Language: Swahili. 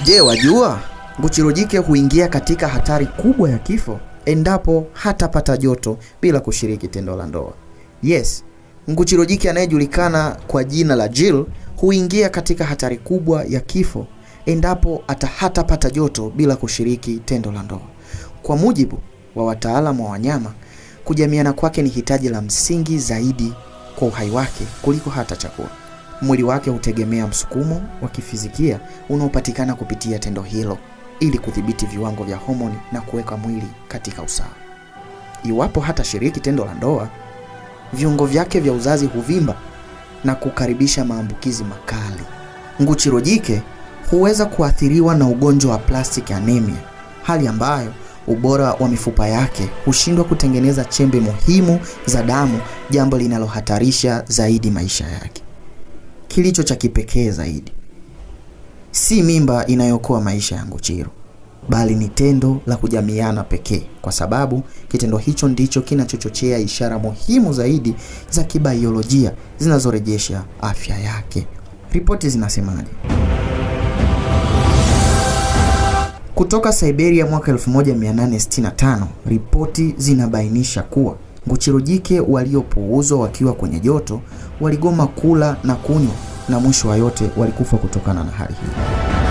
Je, wajua nguchiro jike huingia katika hatari kubwa ya kifo endapo hatapata joto bila kushiriki tendo la ndoa. Yes, nguchiro jike anayejulikana kwa jina la Jill huingia katika hatari kubwa ya kifo endapo hatapata joto bila kushiriki tendo la ndoa. Kwa mujibu wa wataalamu wa wanyama, kujamiana kwake ni hitaji la msingi zaidi kwa uhai wake kuliko hata chakula. Mwili wake hutegemea msukumo wa kifizikia unaopatikana kupitia tendo hilo ili kudhibiti viwango vya homoni na kuweka mwili katika usawa. Iwapo hatashiriki tendo la ndoa, viungo vyake vya uzazi huvimba na kukaribisha maambukizi makali. Nguchiro jike huweza kuathiriwa na ugonjwa wa plastic anemia, hali ambayo ubora wa mifupa yake hushindwa kutengeneza chembe muhimu za damu, jambo linalohatarisha zaidi maisha yake. Kilicho cha kipekee zaidi si mimba inayokoa maisha ya nguchiro, bali ni tendo la kujamiana pekee, kwa sababu kitendo hicho ndicho kinachochochea ishara muhimu zaidi za kibaiolojia zinazorejesha afya yake. Ripoti zinasemaje? Kutoka Siberia mwaka 1865, ripoti zinabainisha kuwa nguchiro jike waliopuuzwa wakiwa kwenye joto waligoma kula na kunywa, na mwisho wa yote walikufa kutokana na hali hii.